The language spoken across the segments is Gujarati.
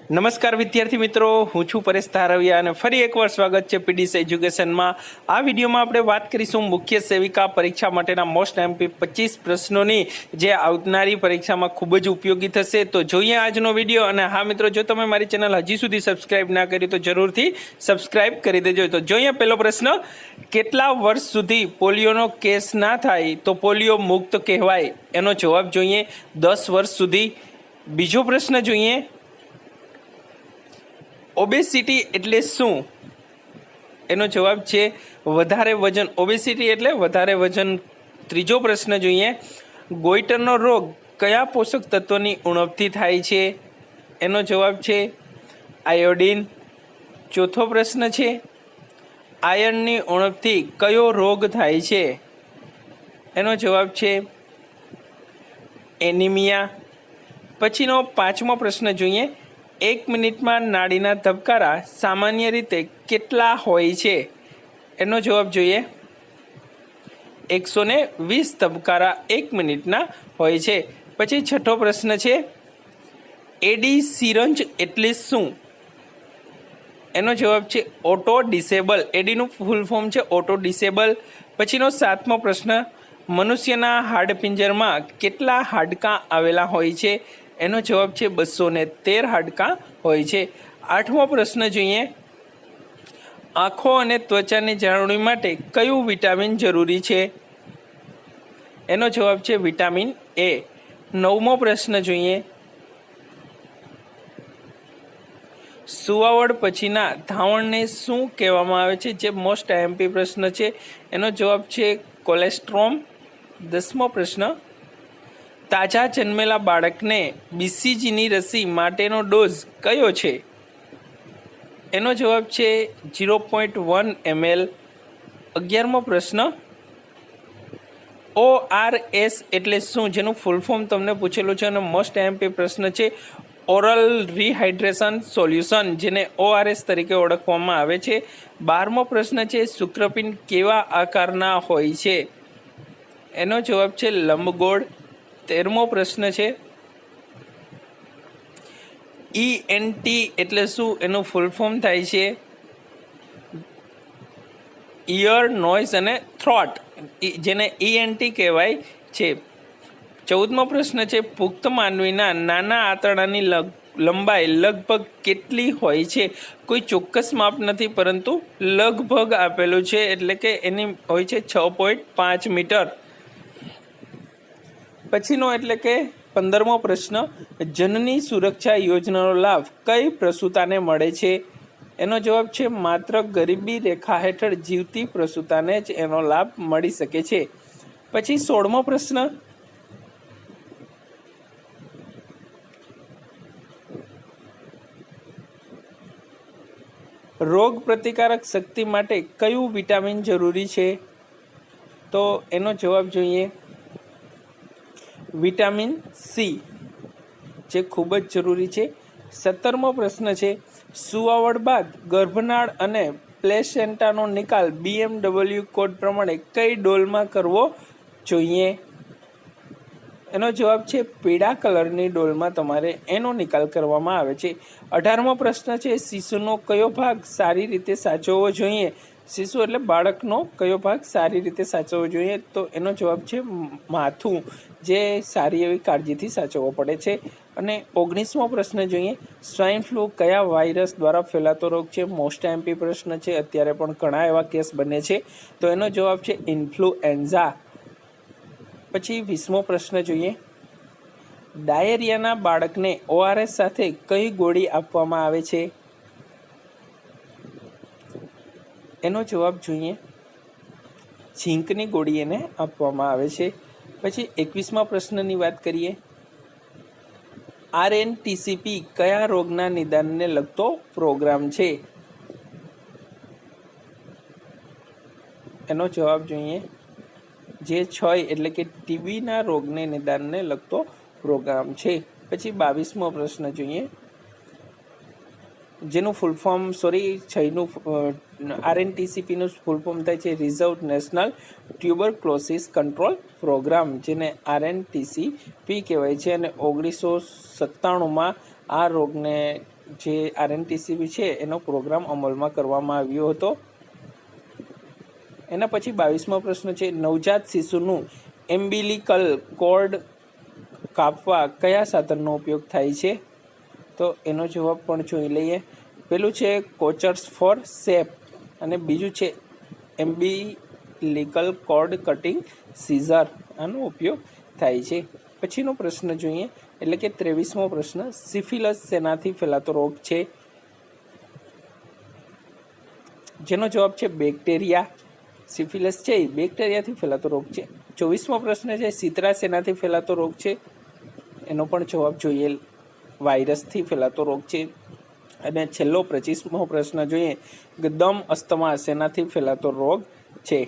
નમસ્કાર વિદ્યાર્થી મિત્રો, હું છું પરેશ ધારવિયા અને ફરી એકવાર સ્વાગત છે પીડીસ એજ્યુકેશનમાં। આ વિડીયોમાં આપણે વાત કરીશું મુખ્ય સેવિકા પરીક્ષા માટેના મોસ્ટ એમપી 25 પ્રશ્નોની, જે આવનારી પરીક્ષામાં ખૂબ જ ઉપયોગી થશે। તો જોઈએ આજનો વિડીયો। અને હા મિત્રો, જો તમે મારી ચેનલ હજી સુધી સબસ્ક્રાઇબ ના કરી તો જરૂરથી સબસ્ક્રાઇબ કરી દેજો। તો જોઈએ પહેલો પ્રશ્ન, કેટલા વર્ષ સુધી પોલિયોનો કેસ ના થાય તો પોલિયો મુક્ત કહેવાય? એનો જવાબ જોઈએ 10 વર્ષ સુધી। બીજો પ્રશ્ન જોઈએ, ઓબેસિટી એટલે શું? એનો જવાબ છે વધારે વજન। ઓબેસિટી એટલે વધારે વજન। ત્રીજો પ્રશ્ન જોઈએ, ગોઈટરનો રોગ કયા પોષક તત્વની ઉણપથી થાય છે? એનો જવાબ છે આયોડિન। ચોથો પ્રશ્ન છે, આયર્નની ઉણપથી કયો રોગ થાય છે? એનો જવાબ છે એનિમિયા। પછીનો પાંચમો પ્રશ્ન જોઈએ, 1 મિનિટમાં નાડીના ધબકારા સામાન્ય રીતે કેટલા હોય છે? એનો જવાબ જોઈએ 120 ધબકારા 1 મિનિટના હોય છે। પછી છઠ્ઠો પ્રશ્ન છે, એડી સિરંજ એટલે શું? એનો જવાબ છે ઓટો ડિસેબલ। એડીનું ફૂલ ફોર્મ છે ઓટો ડિસેબલ। પછીનો સાતમો પ્રશ્ન, મનુષ્યના હાડપિંજરમાં કેટલા હાડકાં આવેલા હોય છે? એનો જવાબ છે 213 હાડકાં હોય છે। આઠમો પ્રશ્ન જોઈએ, આંખો અને ત્વચાની જાળવણી માટે કયું વિટામિન જરૂરી છે? એનો જવાબ છે વિટામિન એ। નવમો પ્રશ્ન જોઈએ, સુવાવડ પછીના ધાવણને શું કહેવામાં આવે છે? જે મોસ્ટ આઈએમપી પ્રશ્ન છે। એનો જવાબ છે કોલેસ્ટ્રોમ। 10મો પ્રશ્ન, તાજા જન્મેલા બાળકને બીસીજીની રસી માટેનો ડોઝ કયો છે? એનો જવાબ છે 0.1 ml। 11મો પ્રશ્ન, ORS એટલે શું? જેનું ફૂલ ફોર્મ તમને પૂછેલું છે અને મોસ્ટ એમપી પ્રશ્ન છે ઓરલ રિહાઇડ્રેશન સોલ્યુશન, જેને ORS તરીકે ઓળખવામાં આવે છે। 12મો પ્રશ્ન છે, શુક્રપિંડ કેવા આકારના હોય છે? એનો જવાબ છે લંબગોળ। 13મો પ્રશ્ન છે, ENT એટલે શું? એનું ફૂલ ફોર્મ થાય છે ઇયર, નોઇઝ અને થ્રોટ, જેને ENT કહેવાય છે। 14મો પ્રશ્ન છે, પુખ્ત માનવીના નાના આંતરડાની લંબાઈ લગભગ કેટલી હોય છે? કોઈ ચોક્કસ માપ નથી, પરંતુ લગભગ આપેલું છે, એટલે કે એની હોય છે 6.5 મીટર। પછીનો એટલે કે 15મો પ્રશ્ન, જનની સુરક્ષા યોજનાનો લાભ કઈ પ્રસૂતાને મળે છે? એનો જવાબ છે માત્ર ગરીબી રેખા હેઠળ જીવતી પ્રસૂતાને જ એનો લાભ મળી શકે છે। પછી 16મો પ્રશ્ન, રોગ પ્રતિકારક શક્તિ માટે કયું વિટામિન જરૂરી છે? તો એનો જવાબ જોઈએ વિટામિન સી, જે ખૂબ જ જરૂરી છે। 17મો પ્રશ્ન છે, સુવાવડ બાદ ગર્ભનાળ અને પ્લેસેન્ટાનો નિકાલ BMW કોડ પ્રમાણે કઈ ડોલમાં કરવો જોઈએ? એનો જવાબ છે પીળા કલરની ડોલમાં તમારે એનો નિકાલ કરવામાં આવે છે। 18મો પ્રશ્ન છે, શિશુનો કયો ભાગ સારી રીતે સાચવવો જોઈએ? શિશુ એટલે બાળકનો કયો ભાગ સારી રીતે સાચવવો જોઈએ? તો એનો જવાબ છે માથું, જે સારી એવી કાળજીથી સાચવવો પડે છે। અને 19મો પ્રશ્ન જોઈએ, સ્વાઇન ફ્લૂ કયા વાયરસ દ્વારા ફેલાતો રોગ છે? મોસ્ટ એમપી પ્રશ્ન છે, અત્યારે પણ ઘણા એવા કેસ બને છે, તો એનો જવાબ છે ઇન્ફ્લુએન્ઝા। પછી 20મો પ્રશ્ન જોઈએ, ડાયેરિયાના બાળકને ORS સાથે કઈ ગોળી આપવામાં આવે છે? એનો જવાબ જોઈએ ઝીંકની ગોળી એને આપવામાં આવે છે। પછી 21મા પ્રશ્નની વાત કરીએ, RNTCP કયા રોગના નિદાનને લગતો પ્રોગ્રામ છે? એનો જવાબ જોઈએ જે 6 એટલે કે ટીબીના રોગને નિદાનને લગતો પ્રોગ્રામ છે। પછી 22મો પ્રશ્ન જોઈએ, જેનું ફૂલ ફોર્મ RNTCPનું ફૂલ ફોર્મ થાય છે reserve national tuberculosis control programme, જેને RNTCP કહેવાય છે। અને 1997માં આ રોગને જે RNTCB છે એનો પ્રોગ્રામ અમલમાં કરવામાં આવ્યો હતો. એના પછી 22મો પ્રશ્ન છે, નવજાત શિશુનું એમ્બિલિકલ કોર્ડ કાપવા કયા સાધનનો ઉપયોગ થાય છે? તો એનો જવાબ પણ જોઈ લઈએ. પેલું છે કોચર્સ ફોર શેપ અને બીજું છે એમ્બિલિકલ કોર્ડ કટિંગ સીઝર. આનો ઉપયોગ થાય છે. પછીનો પ્રશ્ન જોઈએ, એટલે કે 23મો પ્રશ્ન, સિફિલસ શેનાથી ફેલાતો રોગ છે? જેનો જવાબ છે બેક્ટેરિયા. સિફિલસ છે એ બેક્ટેરિયાથી ફેલાતો રોગ છે. 24મો પ્રશ્ન છે, શીતળા શેનાથી ફેલાતો રોગ છે? એનો પણ જવાબ જોઈએ, વાયરસથી ફેલાતો રોગ છે. અને છેલ્લો 25મો પ્રશ્ન જોઈએ, દમ અસ્થમા શેનાથી ફેલાતો રોગ છે?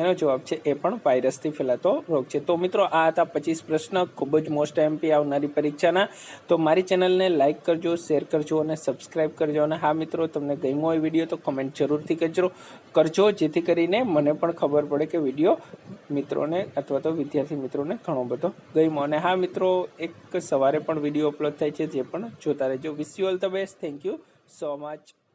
એનો જવાબ છે એ પણ વાયરસથી ફેલાતો રોગ છે. તો મિત્રો આ હતા 25 પ્રશ્ન, ખૂબ જ મોસ્ટ એમપી આવનારી પરીક્ષાના. તો મારી ચેનલને લાઇક કરજો, શેર કરજો અને સબસ્ક્રાઈબ કરજો. અને હા મિત્રો, તમને ગમ્યો હોય વિડીયો તો કમેન્ટ જરૂરથી કરજો, જેથી કરીને મને પણ ખબર પડે કે વિડીયો મિત્રોને અથવા તો વિદ્યાર્થી મિત્રોને ઘણો બધો ગમ્યો. અને હા મિત્રો, એક સવારે પણ વિડીયો અપલોડ થાય છે, જે પણ જોતા રહેજો. Wish you all the best. Thank you so much.